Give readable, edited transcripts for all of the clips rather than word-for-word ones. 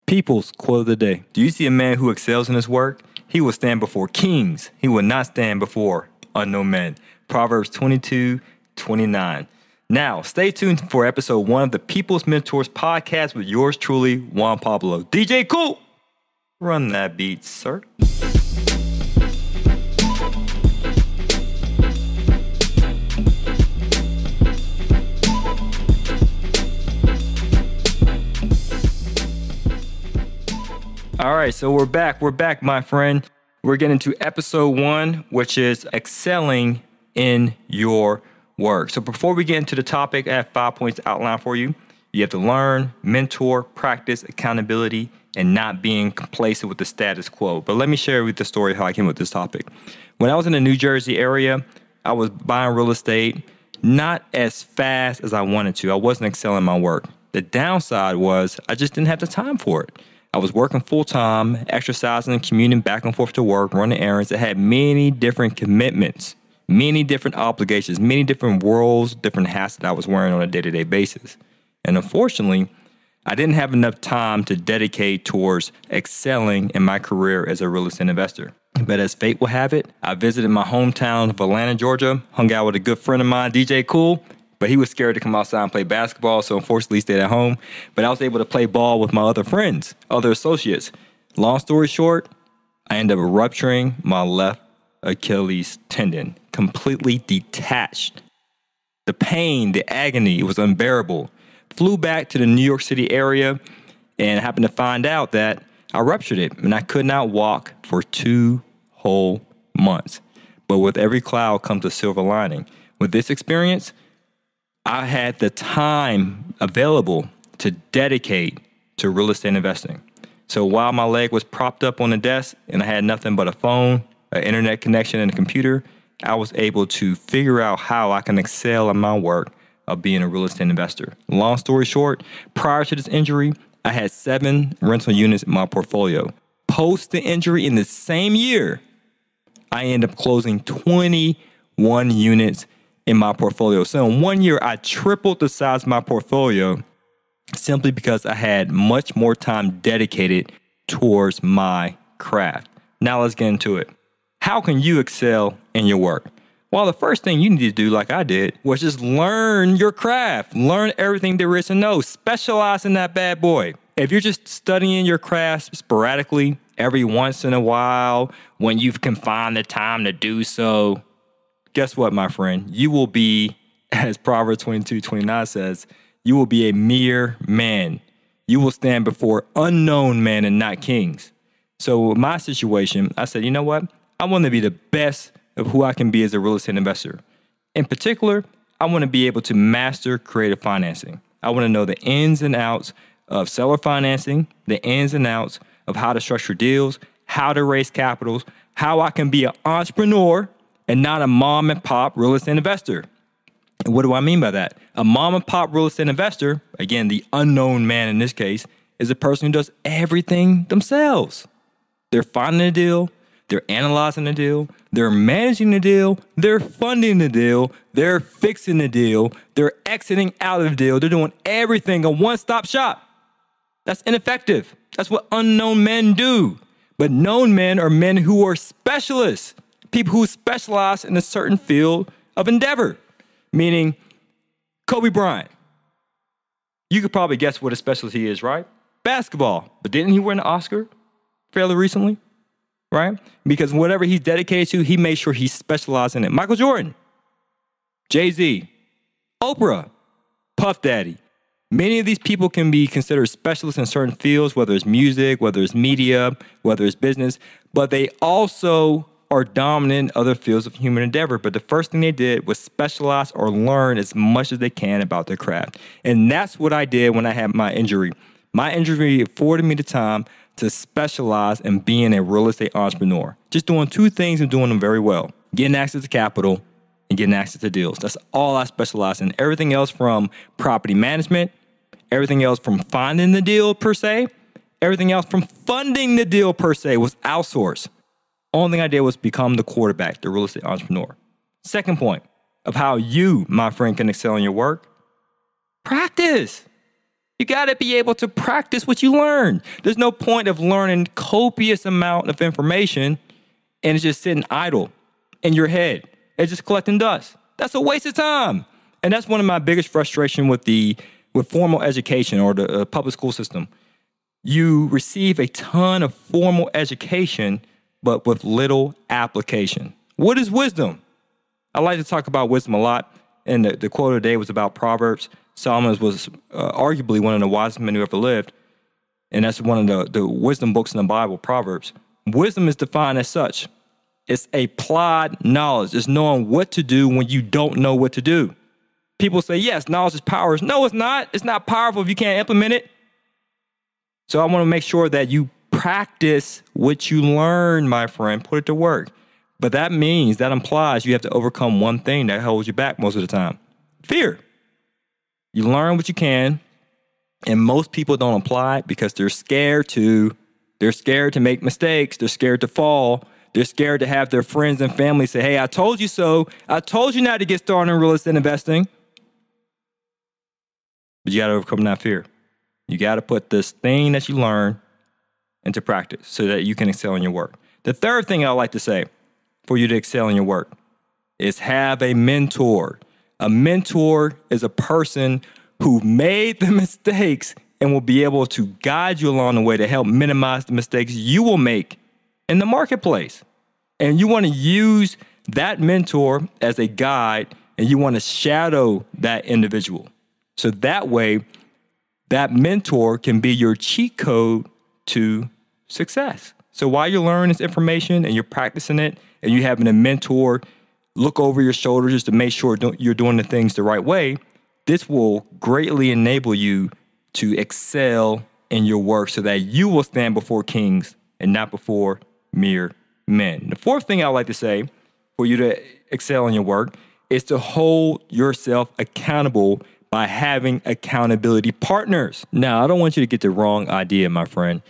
People's quote of the day. Do you see a man who excels in his work? He will stand before kings. He will not stand before unknown men. Proverbs 22:29. Now, stay tuned for episode 1 of the People's Mentors podcast with yours truly, Juan Pablo. DJ Cool, run that beat, sir. All right, so we're back. We're back, my friend. We're getting to episode 1, which is excelling in your work. So before we get into the topic, I have 5 points to outline for you. You have to learn, mentor, practice, accountability, and not being complacent with the status quo. But let me share with the story how I came with this topic. When I was in the New Jersey area, I was buying real estate, not as fast as I wanted to. I wasn't excelling in my work. The downside was I just didn't have the time for it. I was working full-time, exercising, commuting back and forth to work, running errands. I had many different commitments, many different obligations, many different roles, different hats that I was wearing on a day-to-day basis. And unfortunately, I didn't have enough time to dedicate towards excelling in my career as a real estate investor. But as fate will have it, I visited my hometown of Atlanta, Georgia, hung out with a good friend of mine, DJ Cool. But he was scared to come outside and play basketball, so unfortunately he stayed at home. But I was able to play ball with my other friends, other associates. Long story short, I ended up rupturing my left Achilles tendon, completely detached. The pain, the agony, it was unbearable. Flew back to the New York City area and happened to find out that I ruptured it, and I could not walk for 2 whole months. But with every cloud comes a silver lining. With this experience, I had the time available to dedicate to real estate investing. So while my leg was propped up on the desk and I had nothing but a phone, an internet connection, and a computer, I was able to figure out how I can excel in my work of being a real estate investor. Long story short, prior to this injury, I had 7 rental units in my portfolio. Post the injury in the same year, I ended up closing 21 units in my portfolio. So in 1 year, I tripled the size of my portfolio simply because I had much more time dedicated towards my craft. Now let's get into it. How can you excel in your work? Well, the first thing you need to do, like I did, was just learn your craft. Learn everything there is to know. Specialize in that bad boy. If you're just studying your craft sporadically, every once in a while, when you can find the time to do so, guess what, my friend? You will be, as Proverbs 22:29 says, you will be a mere man. You will stand before unknown men and not kings. So in my situation, I said, you know what? I want to be the best of who I can be as a real estate investor. In particular, I want to be able to master creative financing. I want to know the ins and outs of seller financing, the ins and outs of how to structure deals, how to raise capitals, how I can be an entrepreneur and not a mom and pop real estate investor. And what do I mean by that? A mom and pop real estate investor, again, the unknown man in this case, is a person who does everything themselves. They're finding a deal, they're analyzing the deal, they're managing the deal, they're funding the deal, they're fixing the deal, they're exiting out of the deal, they're doing everything, a one-stop shop. That's ineffective. That's what unknown men do. But known men are men who are specialists. People who specialize in a certain field of endeavor, meaning Kobe Bryant. You could probably guess what his specialty is, right? Basketball. But didn't he win an Oscar fairly recently, right? Because whatever he's dedicated to, he made sure he specialized in it. Michael Jordan, Jay-Z, Oprah, Puff Daddy. Many of these people can be considered specialists in certain fields, whether it's music, whether it's media, whether it's business, but they also are dominant in other fields of human endeavor. But the first thing they did was specialize or learn as much as they can about their craft. And that's what I did when I had my injury. My injury afforded me the time to specialize in being a real estate entrepreneur. Just doing 2 things and doing them very well. Getting access to capital and getting access to deals. That's all I specialize in. Everything else from property management, everything else from finding the deal per se, everything else from funding the deal per se was outsourced. Only thing I did was become the quarterback, the real estate entrepreneur. Second point of how you, my friend, can excel in your work. Practice. You got to be able to practice what you learn. There's no point of learning copious amount of information and it's just sitting idle in your head. It's just collecting dust. That's a waste of time. And that's one of my biggest frustration with formal education or the public school system. You receive a ton of formal education, but with little application. What is wisdom? I like to talk about wisdom a lot. And the quote of the day was about Proverbs. Solomon was arguably one of the wisest men who ever lived. And that's one of the wisdom books in the Bible, Proverbs. Wisdom is defined as such. It's applied knowledge. It's knowing what to do when you don't know what to do. People say, yes, knowledge is power. No, it's not. It's not powerful if you can't implement it. So I want to make sure that you practice what you learn, my friend. Put it to work. But that implies you have to overcome one thing that holds you back most of the time. Fear. You learn what you can, and most people don't apply it because they're scared to make mistakes. They're scared to fall. They're scared to have their friends and family say, hey, I told you so. I told you not to get started in real estate investing. But you got to overcome that fear. You got to put this thing that you learn into practice so that you can excel in your work. The third thing I like to say for you to excel in your work is have a mentor. A mentor is a person who made the mistakes and will be able to guide you along the way to help minimize the mistakes you will make in the marketplace. And you want to use that mentor as a guide, and you want to shadow that individual. So that way, that mentor can be your cheat code to success. So while you're learning this information and you're practicing it and you're having a mentor look over your shoulder just to make sure you're doing the things the right way, this will greatly enable you to excel in your work so that you will stand before kings and not before mere men. The fourth thing I like to say for you to excel in your work is to hold yourself accountable by having accountability partners. Now, I don't want you to get the wrong idea, my friend.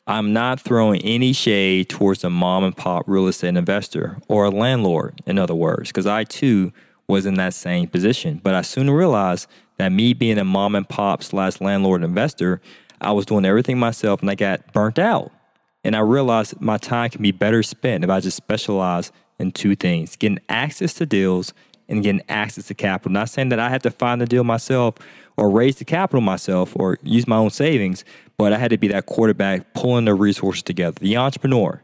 I'm not throwing any shade towards a mom and pop real estate investor or a landlord, in other words, because I too was in that same position. But I soon realized that me being a mom and pop / landlord investor, I was doing everything myself and I got burnt out. And I realized my time can be better spent if I just specialize in two things: getting access to deals and getting access to capital. Not saying that I had to find the deal myself or raise the capital myself or use my own savings, but I had to be that quarterback pulling the resources together, the entrepreneur,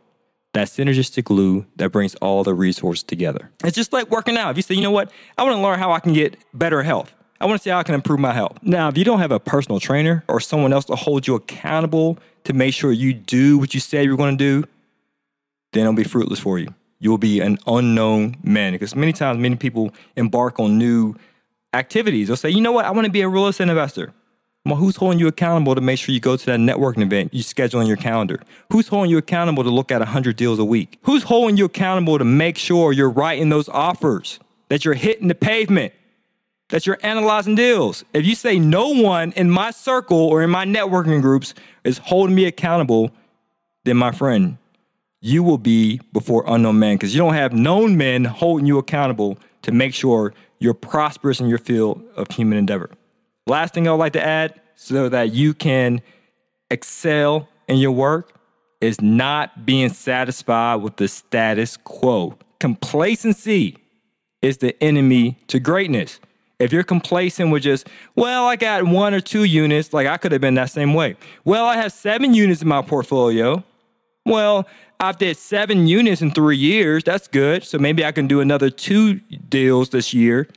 that synergistic glue that brings all the resources together. It's just like working out. If you say, you know what, I want to learn how I can get better health. I want to see how I can improve my health. Now, if you don't have a personal trainer or someone else to hold you accountable to make sure you do what you said you're going to do, then it'll be fruitless for you. You will be an unknown man, because many times, many people embark on new activities. They'll say, you know what, I want to be a real estate investor. Well, who's holding you accountable to make sure you go to that networking event you schedule on your calendar? Who's holding you accountable to look at 100 deals a week? Who's holding you accountable to make sure you're writing those offers, that you're hitting the pavement, that you're analyzing deals? If you say no one in my circle or in my networking groups is holding me accountable, then my friend, you will be before unknown men, because you don't have known men holding you accountable to make sure you're prosperous in your field of human endeavor. Last thing I would like to add so that you can excel in your work is not being satisfied with the status quo. Complacency is the enemy to greatness. If you're complacent with just, well, I got 1 or 2 units, like I could have been that same way. Well, I have 7 units in my portfolio. Well, I've did 7 units in 3 years. That's good. So maybe I can do another 2 deals this year.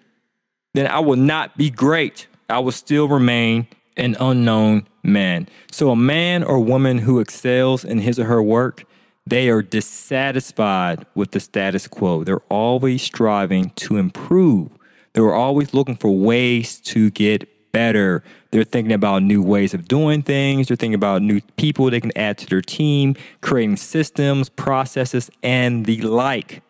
Then I will not be great. I will still remain an unknown man. So a man or woman who excels in his or her work, they are dissatisfied with the status quo. They're always striving to improve. They're always looking for ways to get better. They're thinking about new ways of doing things. They're thinking about new people they can add to their team, creating systems, processes, and the like.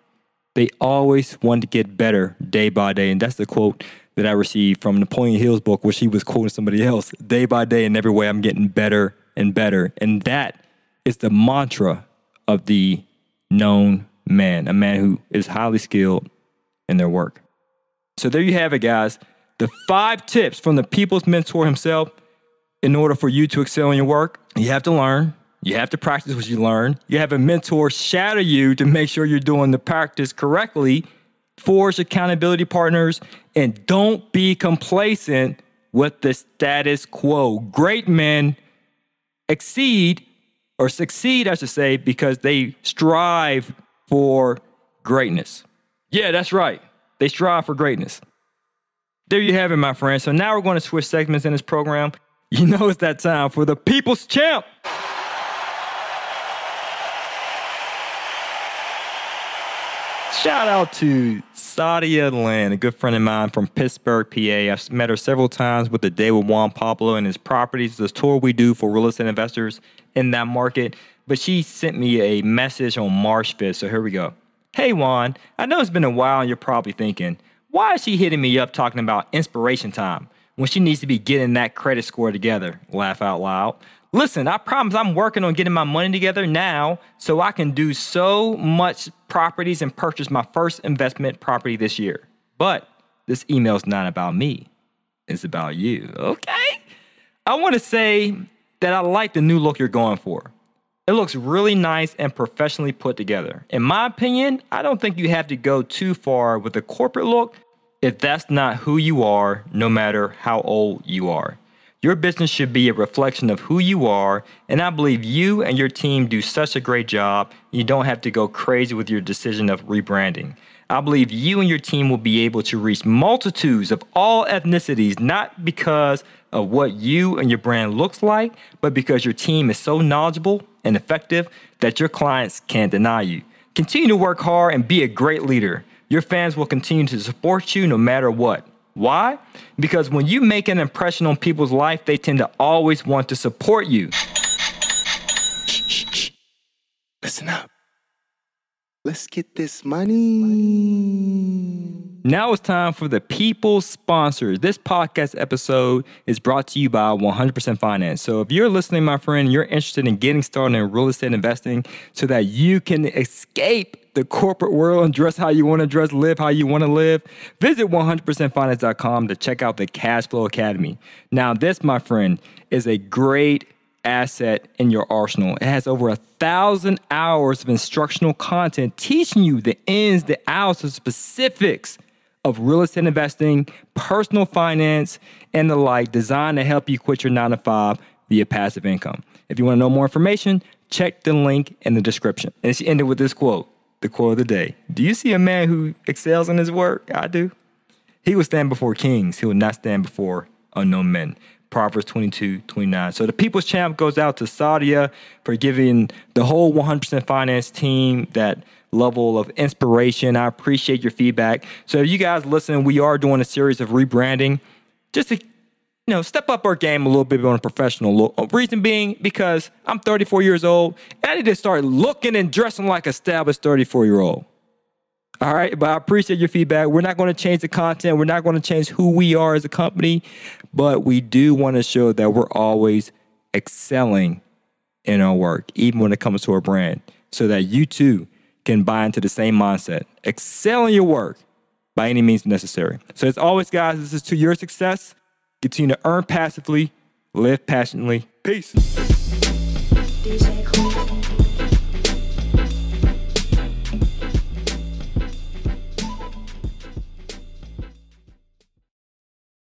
They always want to get better day by day. And that's the quote that I received from Napoleon Hill's book, where she was quoting somebody else. Day by day, in every way, I'm getting better and better. And that is the mantra of the known man, a man who is highly skilled in their work. So there you have it, guys. The 5 tips from the people's mentor himself in order for you to excel in your work, you have to learn. You have to practice what you learn. You have a mentor shadow you to make sure you're doing the practice correctly. Forge accountability partners, and don't be complacent with the status quo. Great men succeed, I should say, because they strive for greatness. Yeah, that's right. They strive for greatness. There you have it, my friend. So now we're going to switch segments in this program. You know it's that time for the People's Champ. Shout out to Sadia Lynn, a good friend of mine from Pittsburgh, PA. I've met her several times with the Day with Juan Pablo and his properties, this tour we do for real estate investors in that market. But she sent me a message on March 5th, so here we go. Hey, Juan, I know it's been a while and you're probably thinking, why is she hitting me up talking about inspiration time when she needs to be getting that credit score together? Laugh out loud. Listen, I promise I'm working on getting my money together now so I can do so much properties and purchase my first investment property this year. But this email is not about me. It's about you, okay? I want to say that I like the new look you're going for. It looks really nice and professionally put together. In my opinion, I don't think you have to go too far with the corporate look if that's not who you are, no matter how old you are. Your business should be a reflection of who you are, and I believe you and your team do such a great job, you don't have to go crazy with your decision of rebranding. I believe you and your team will be able to reach multitudes of all ethnicities, not because of what you and your brand looks like, but because your team is so knowledgeable and effective that your clients can't deny you. Continue to work hard and be a great leader. Your fans will continue to support you no matter what. Why? Because when you make an impression on people's life, they tend to always want to support you. Shh. Listen up. Let's get this money. Now it's time for the People's Sponsors. This podcast episode is brought to you by 100% Finance. So if you're listening, my friend, and you're interested in getting started in real estate investing so that you can escape the corporate world and dress how you want to dress, live how you want to live, visit 100percentfinance.com to check out the Cash Flow Academy. Now, this, my friend, is a great asset in your arsenal. It has over 1,000 hours of instructional content teaching you the ins, the outs, the specifics of real estate investing, personal finance, and the like, designed to help you quit your 9-to-5 via passive income. If you want to know more information, check the link in the description. And she ended with this quote, the quote of the day. Do you see a man who excels in his work? I do. He will stand before kings. He will not stand before unknown men. Proverbs 22:29. So the People's Champ goes out to Sadia for giving the whole 100% Finance team that level of inspiration. I appreciate your feedback. So if you guys listen, we are doing a series of rebranding just to step up our game a little bit on a professional look. Reason being, because I'm 34 years old and I need to start looking and dressing like an established 34-year-old. All right, but I appreciate your feedback. We're not going to change the content. We're not going to change who we are as a company, but we do want to show that we're always excelling in our work, even when it comes to our brand, so that you too can buy into the same mindset. Excel in your work by any means necessary. So as always, guys, this is to your success. Continue to earn passively, live passionately. Peace. DJ.